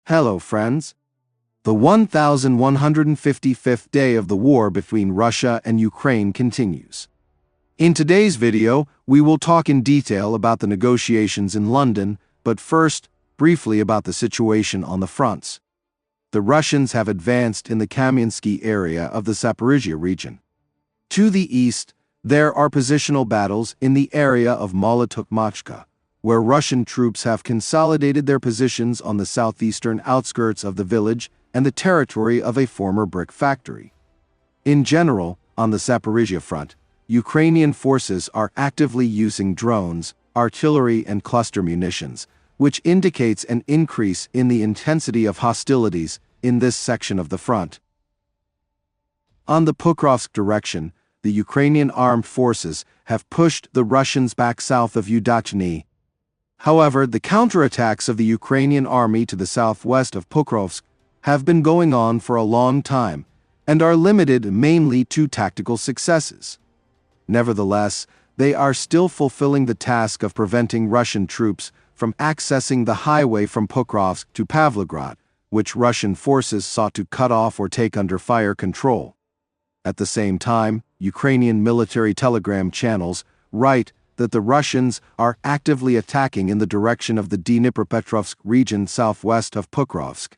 Hello, friends. The 1155th day of the war between Russia and Ukraine continues. In today's video, we will talk in detail about the negotiations in London, but first, briefly about the situation on the fronts. The Russians have advanced in the Kamiansky area of the Zaporizhzhia region. To the east, there are positional battles in the area of Molotokhmachka, where Russian troops have consolidated their positions on the southeastern outskirts of the village and the territory of a former brick factory. In general, on the Zaporizhzhia front, Ukrainian forces are actively using drones, artillery, and cluster munitions, which indicates an increase in the intensity of hostilities in this section of the front. On the Pokrovsk direction, the Ukrainian armed forces have pushed the Russians back south of Udachny. However, the counterattacks of the Ukrainian army to the southwest of Pokrovsk have been going on for a long time and are limited mainly to tactical successes. Nevertheless, they are still fulfilling the task of preventing Russian troops from accessing the highway from Pokrovsk to Pavlohrad, which Russian forces sought to cut off or take under fire control. At the same time, Ukrainian military telegram channels write that the Russians are actively attacking in the direction of the Dnipropetrovsk region southwest of Pokrovsk.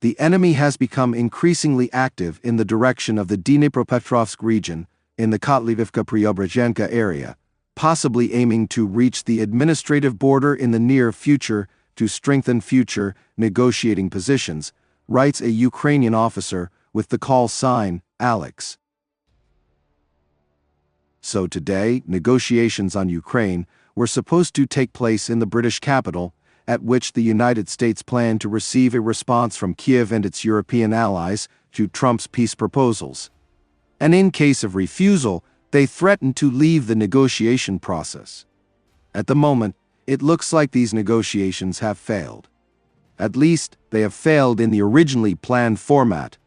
The enemy has become increasingly active in the direction of the Dnipropetrovsk region in the Kotlivivka-Preobrazhenka area, possibly aiming to reach the administrative border in the near future to strengthen future negotiating positions, writes a Ukrainian officer with the call sign Alex. So today, negotiations on Ukraine were supposed to take place in the British capital, at which the United States planned to receive a response from Kyiv and its European allies to Trump's peace proposals. And in case of refusal, they threatened to leave the negotiation process. At the moment, it looks like these negotiations have failed. At least, they have failed in the originally planned format.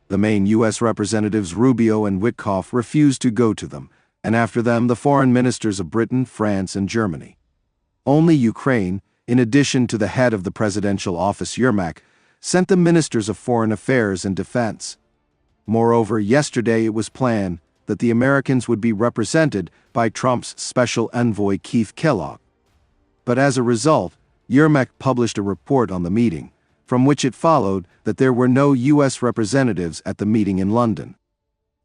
The main U.S. representatives Rubio and Witkoff refused to go to them, and after them the foreign ministers of Britain, France, and Germany. Only Ukraine, in addition to the head of the presidential office Yermak, sent the ministers of foreign affairs and defense. Moreover, yesterday it was planned that the Americans would be represented by Trump's special envoy Keith Kellogg. But as a result, Yermak published a report on the meeting, from which it followed that there were no U.S. representatives at the meeting in London.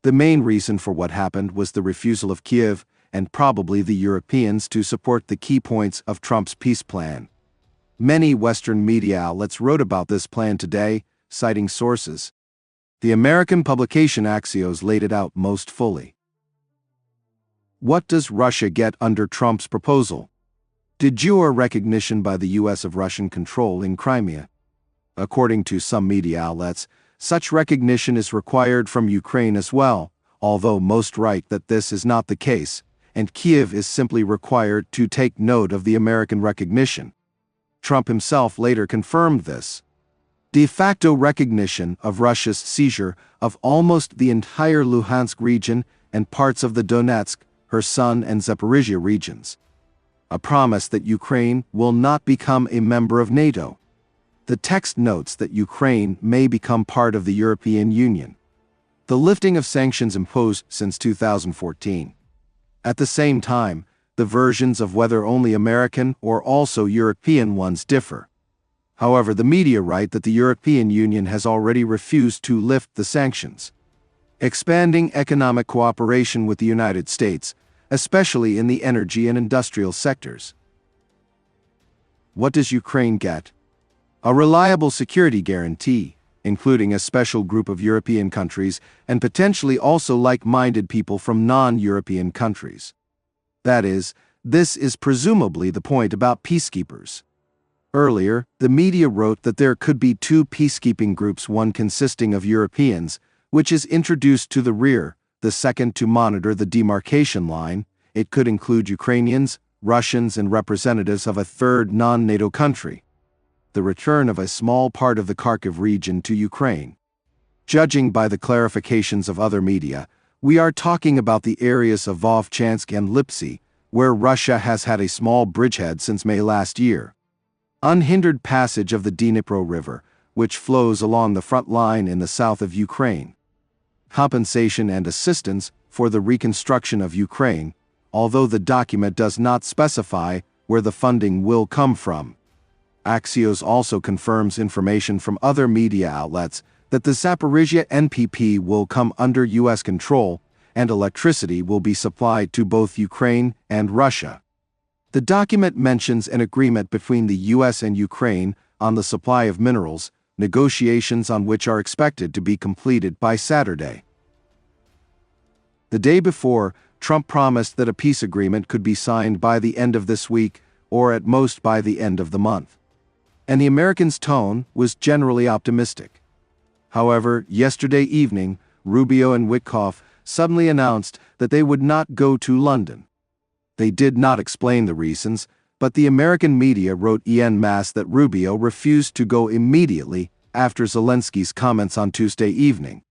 The main reason for what happened was the refusal of Kyiv and probably the Europeans to support the key points of Trump's peace plan. Many Western media outlets wrote about this plan today, citing sources. The American publication Axios laid it out most fully. What does Russia get under Trump's proposal? De jure recognition by the U.S. of Russian control in Crimea. According to some media outlets, such recognition is required from Ukraine as well, although most write that this is not the case, and Kyiv is simply required to take note of the American recognition. Trump himself later confirmed this. De facto recognition of Russia's seizure of almost the entire Luhansk region and parts of the Donetsk, Kherson, and Zaporizhzhia regions. A promise that Ukraine will not become a member of NATO. The text notes that Ukraine may become part of the European Union. The lifting of sanctions imposed since 2014. At the same time, the versions of whether only American or also European ones differ. However, the media write that the European Union has already refused to lift the sanctions. Expanding economic cooperation with the United States, especially in the energy and industrial sectors. What does Ukraine get? A reliable security guarantee, including a special group of European countries and potentially also like-minded people from non-European countries. That is, this is presumably the point about peacekeepers. Earlier, the media wrote that there could be two peacekeeping groups, one consisting of Europeans, which is introduced to the rear, the second to monitor the demarcation line. It could include Ukrainians, Russians, and representatives of a third non-NATO country. The return of a small part of the Kharkiv region to Ukraine. Judging by the clarifications of other media, we are talking about the areas of Vovchansk and Lipsy, where Russia has had a small bridgehead since May last year. unhindered passage of the Dnipro River, which flows along the front line in the south of Ukraine, compensation and assistance for the reconstruction of Ukraine, although the document does not specify where the funding will come from. Axios also confirms information from other media outlets that the Zaporizhzhia NPP will come under U.S. control and electricity will be supplied to both Ukraine and Russia. The document mentions an agreement between the U.S. and Ukraine on the supply of minerals, negotiations on which are expected to be completed by Saturday. The day before, Trump promised that a peace agreement could be signed by the end of this week, or at most by the end of the month. And the Americans' tone was generally optimistic. However, yesterday evening, Rubio and Witkoff suddenly announced that they would not go to London. They did not explain the reasons, but the American media wrote en masse that Rubio refused to go immediately after Zelensky's comments on Tuesday evening.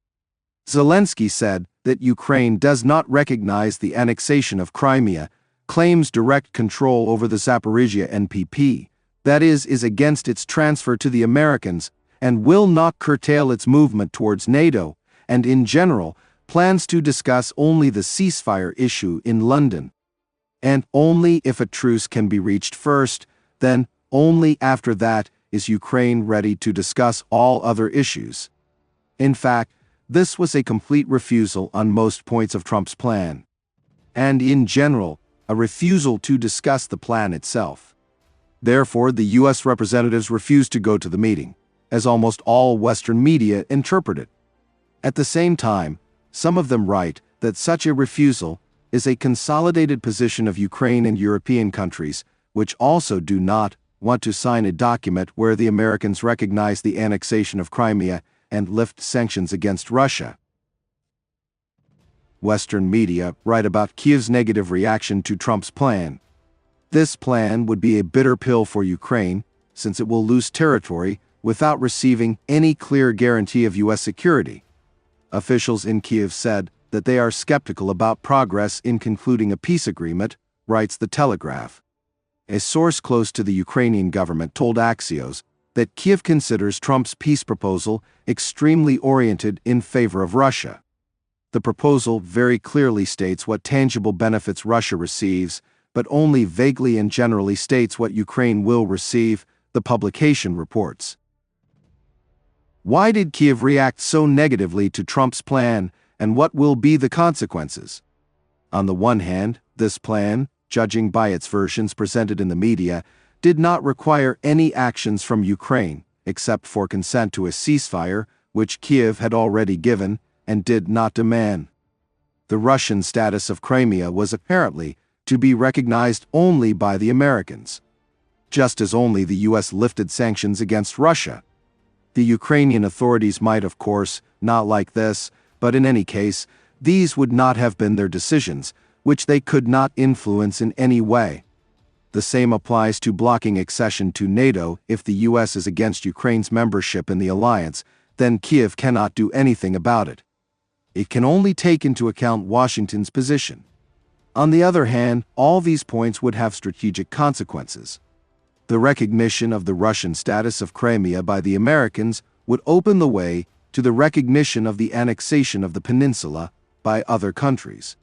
Zelensky said that Ukraine does not recognize the annexation of Crimea, claims direct control over the Zaporizhzhia NPP, that is against its transfer to the Americans, and will not curtail its movement towards NATO, and in general, plans to discuss only the ceasefire issue in London. And only if a truce can be reached first, then only after that is Ukraine ready to discuss all other issues. In fact, this was a complete refusal on most points of Trump's plan. And in general, a refusal to discuss the plan itself. Therefore, the U.S. representatives refused to go to the meeting, as almost all Western media interpret it. At the same time, some of them write that such a refusal is a consolidated position of Ukraine and European countries, which also do not want to sign a document where the Americans recognize the annexation of Crimea and lift sanctions against Russia. Western media write about Kiev's negative reaction to Trump's plan. This plan would be a bitter pill for Ukraine, since it will lose territory without receiving any clear guarantee of U.S. security. Officials in Kyiv said that they are skeptical about progress in concluding a peace agreement, writes The Telegraph. A source close to the Ukrainian government told Axios that Kyiv considers Trump's peace proposal extremely oriented in favor of Russia. The proposal very clearly states what tangible benefits Russia receives, but only vaguely and generally states what Ukraine will receive, the publication reports. Why did Kyiv react so negatively to Trump's plan, and what will be the consequences? On the one hand, this plan, judging by its versions presented in the media, did not require any actions from Ukraine, except for consent to a ceasefire, which Kyiv had already given, and did not demand. The Russian status of Crimea was apparently to be recognized only by the Americans, just as only the U.S. lifted sanctions against Russia. The Ukrainian authorities might, of course, not like this, but in any case, these would not have been their decisions, which they could not influence in any way. The same applies to blocking accession to NATO. If the U.S. is against Ukraine's membership in the alliance, then Kyiv cannot do anything about it. It can only take into account Washington's position. On the other hand, all these points would have strategic consequences. The recognition of the Russian status of Crimea by the Americans would open the way to the recognition of the annexation of the peninsula by other countries.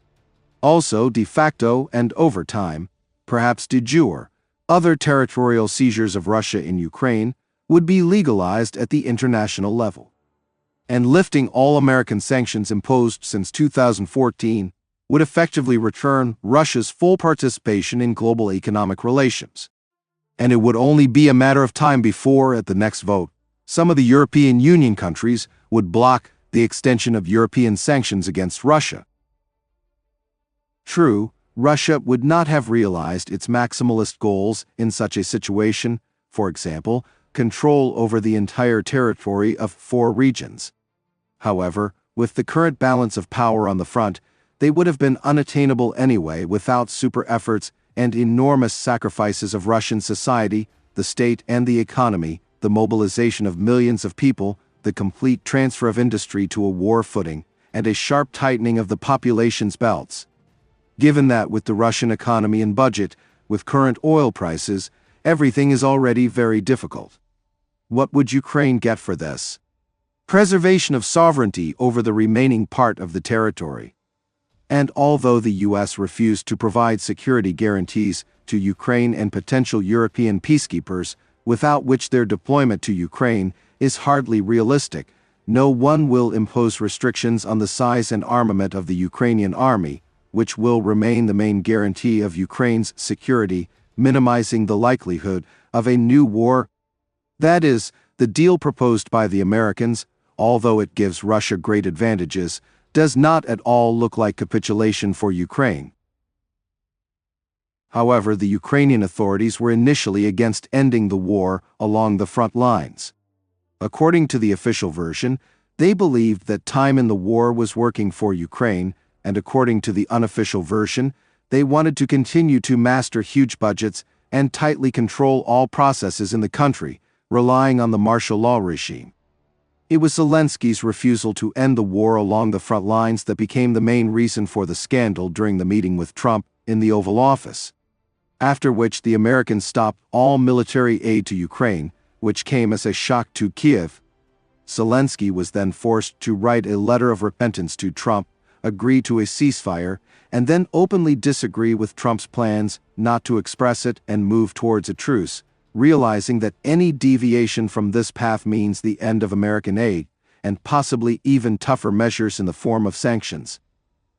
Also, de facto and over time, perhaps de jure, other territorial seizures of Russia in Ukraine would be legalized at the international level. And lifting all American sanctions imposed since 2014 would effectively return Russia's full participation in global economic relations. And it would only be a matter of time before, at the next vote, some of the European Union countries would block the extension of European sanctions against Russia. True, Russia would not have realized its maximalist goals in such a situation, for example, control over the entire territory of 4 regions. However, with the current balance of power on the front, they would have been unattainable anyway without super efforts and enormous sacrifices of Russian society, the state and the economy, the mobilization of millions of people, the complete transfer of industry to a war footing, and a sharp tightening of the population's belts. Given that with the Russian economy and budget, with current oil prices, everything is already very difficult. What would Ukraine get for this? Preservation of sovereignty over the remaining part of the territory. And although the US refused to provide security guarantees to Ukraine and potential European peacekeepers, without which their deployment to Ukraine is hardly realistic, no one will impose restrictions on the size and armament of the Ukrainian army, which will remain the main guarantee of Ukraine's security, minimizing the likelihood of a new war. That is, the deal proposed by the Americans, although it gives Russia great advantages, does not at all look like capitulation for Ukraine. However, the Ukrainian authorities were initially against ending the war along the front lines. According to the official version, they believed that time in the war was working for Ukraine, and according to the unofficial version, they wanted to continue to master huge budgets and tightly control all processes in the country, relying on the martial law regime. It was Zelensky's refusal to end the war along the front lines that became the main reason for the scandal during the meeting with Trump in the Oval Office, after which the Americans stopped all military aid to Ukraine, which came as a shock to Kyiv. Zelensky was then forced to write a letter of repentance to Trump, agree to a ceasefire, and then openly disagree with Trump's plans not to express it and move towards a truce, realizing that any deviation from this path means the end of American aid, and possibly even tougher measures in the form of sanctions.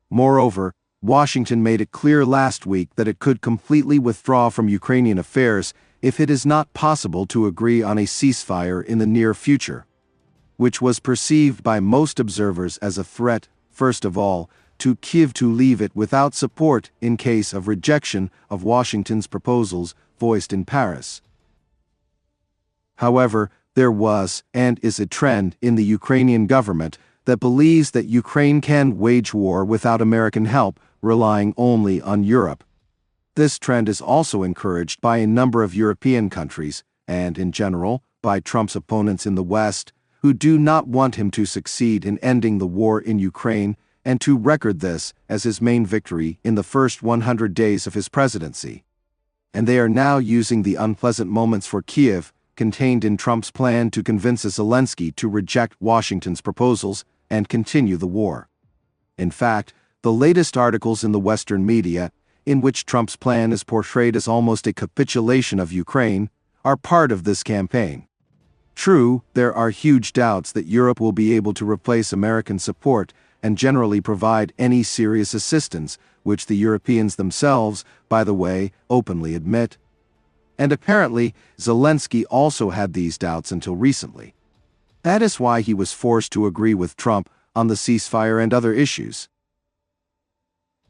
Moreover, Washington made it clear last week that it could completely withdraw from Ukrainian affairs if it is not possible to agree on a ceasefire in the near future, which was perceived by most observers as a threat, first of all, to Kyiv to leave it without support in case of rejection of Washington's proposals voiced in Paris. However, there was and is a trend in the Ukrainian government that believes that Ukraine can wage war without American help, relying only on Europe. This trend is also encouraged by a number of European countries, and in general, by Trump's opponents in the West, who do not want him to succeed in ending the war in Ukraine and to record this as his main victory in the first 100 days of his presidency. And they are now using the unpleasant moments for Kyiv contained in Trump's plan to convince Zelensky to reject Washington's proposals and continue the war. In fact, the latest articles in the Western media, in which Trump's plan is portrayed as almost a capitulation of Ukraine, are part of this campaign. True, there are huge doubts that Europe will be able to replace American support and generally provide any serious assistance, which the Europeans themselves, by the way, openly admit. And apparently, Zelensky also had these doubts until recently. That is why he was forced to agree with Trump on the ceasefire and other issues.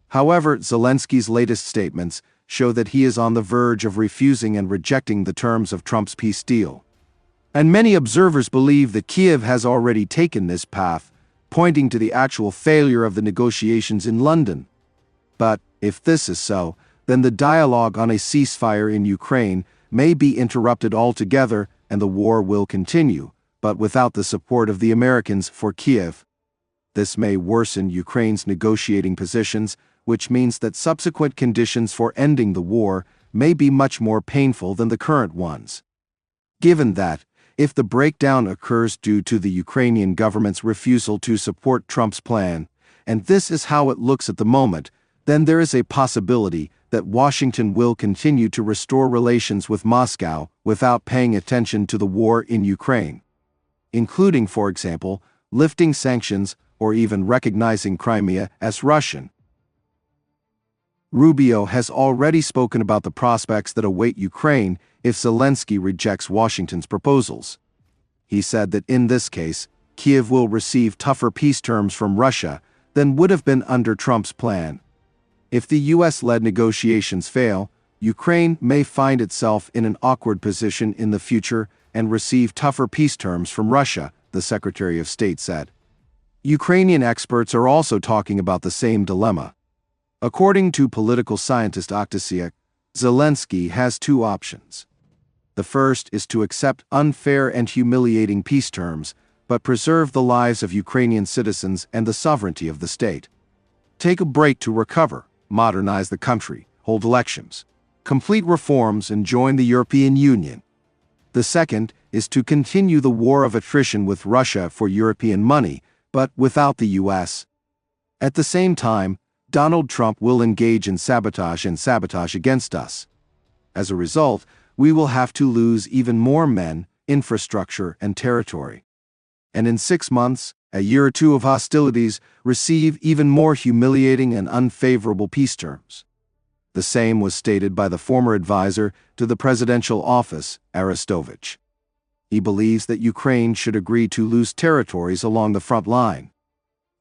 However, Zelensky's latest statements show that he is on the verge of refusing and rejecting the terms of Trump's peace deal. And many observers believe that Kyiv has already taken this path, pointing to the actual failure of the negotiations in London. But, if this is so, then the dialogue on a ceasefire in Ukraine may be interrupted altogether and the war will continue, but without the support of the Americans for Kyiv. This may worsen Ukraine's negotiating positions, which means that subsequent conditions for ending the war may be much more painful than the current ones. Given that, if the breakdown occurs due to the Ukrainian government's refusal to support Trump's plan, and this is how it looks at the moment, then there is a possibility that Washington will continue to restore relations with Moscow without paying attention to the war in Ukraine, including, for example, lifting sanctions or even recognizing Crimea as Russian. Rubio has already spoken about the prospects that await Ukraine if Zelensky rejects Washington's proposals. He said that in this case, Kyiv will receive tougher peace terms from Russia than would have been under Trump's plan. If the US-led negotiations fail, Ukraine may find itself in an awkward position in the future and receive tougher peace terms from Russia, the Secretary of State said. Ukrainian experts are also talking about the same dilemma. According to political scientist Oktasiuk, Zelensky has two options. The first is to accept unfair and humiliating peace terms, but preserve the lives of Ukrainian citizens and the sovereignty of the state. Take a break to recover, modernize the country, hold elections, complete reforms and join the European Union. The second is to continue the war of attrition with Russia for European money, but without the US. At the same time, Donald Trump will engage in sabotage against us. As a result, we will have to lose even more men, infrastructure, and territory. And in 6 months, a year or two of hostilities, receive even more humiliating and unfavorable peace terms. The same was stated by the former advisor to the presidential office, Arestovich. He believes that Ukraine should agree to lose territories along the front line.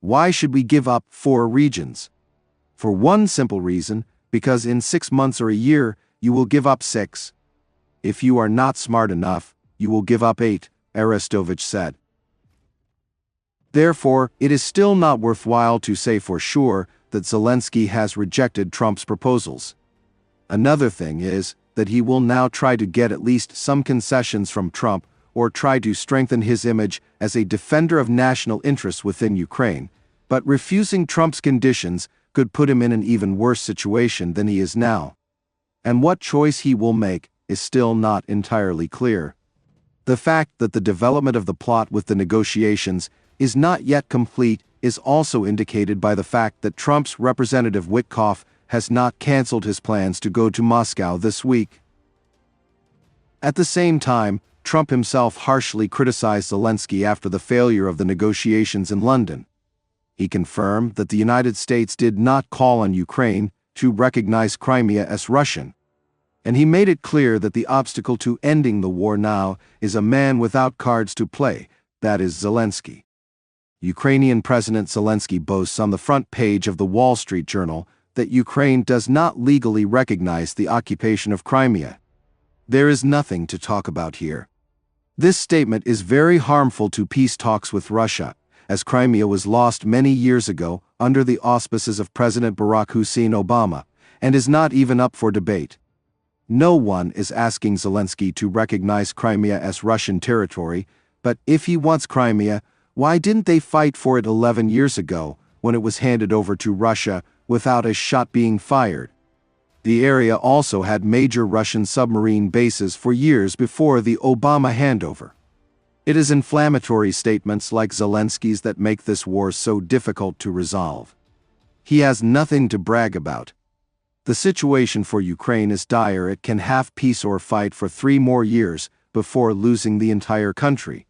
Why should we give up 4 regions? For one simple reason, because in 6 months or a year, you will give up 6. If you are not smart enough, you will give up 8, Arestovich said. Therefore, it is still not worthwhile to say for sure that Zelensky has rejected Trump's proposals. Another thing is that he will now try to get at least some concessions from Trump or try to strengthen his image as a defender of national interests within Ukraine, but refusing Trump's conditions could put him in an even worse situation than he is now. And what choice he will make is still not entirely clear. The fact that the development of the plot with the negotiations is not yet complete is also indicated by the fact that Trump's representative Witkoff has not canceled his plans to go to Moscow this week. At the same time, Trump himself harshly criticized Zelensky after the failure of the negotiations in London. He confirmed that the United States did not call on Ukraine to recognize Crimea as Russian, and he made it clear that the obstacle to ending the war now is a man without cards to play, that is Zelensky. Ukrainian President Zelensky boasts on the front page of the Wall Street Journal that Ukraine does not legally recognize the occupation of Crimea. There is nothing to talk about here. This statement is very harmful to peace talks with Russia, as Crimea was lost many years ago under the auspices of President Barack Hussein Obama, and is not even up for debate. No one is asking Zelensky to recognize Crimea as Russian territory, but if he wants Crimea, why didn't they fight for it 11 years ago, when it was handed over to Russia without a shot being fired? The area also had major Russian submarine bases for years before the Obama handover. It is inflammatory statements like Zelensky's that make this war so difficult to resolve. He has nothing to brag about. The situation for Ukraine is dire. It can have peace or fight for 3 more years before losing the entire country.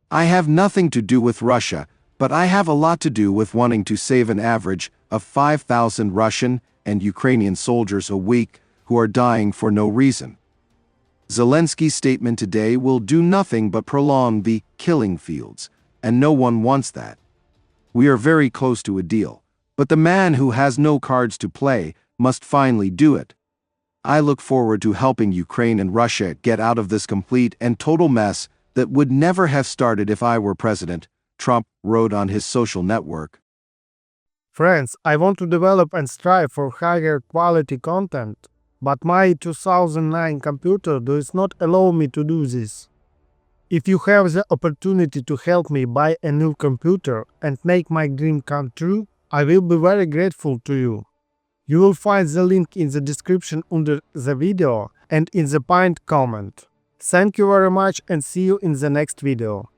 I have nothing to do with Russia, but I have a lot to do with wanting to save an average of 5,000 Russian and Ukrainian soldiers a week who are dying for no reason. Zelensky's statement today will do nothing but prolong the killing fields, and no one wants that. We are very close to a deal, but the man who has no cards to play must finally do it. I look forward to helping Ukraine and Russia get out of this complete and total mess that would never have started if I were president, Trump wrote on his social network. Friends, I want to develop and strive for higher quality content, but my 2009 computer does not allow me to do this. If you have the opportunity to help me buy a new computer and make my dream come true, I will be very grateful to you. You will find the link in the description under the video and in the pinned comment. Thank you very much and see you in the next video.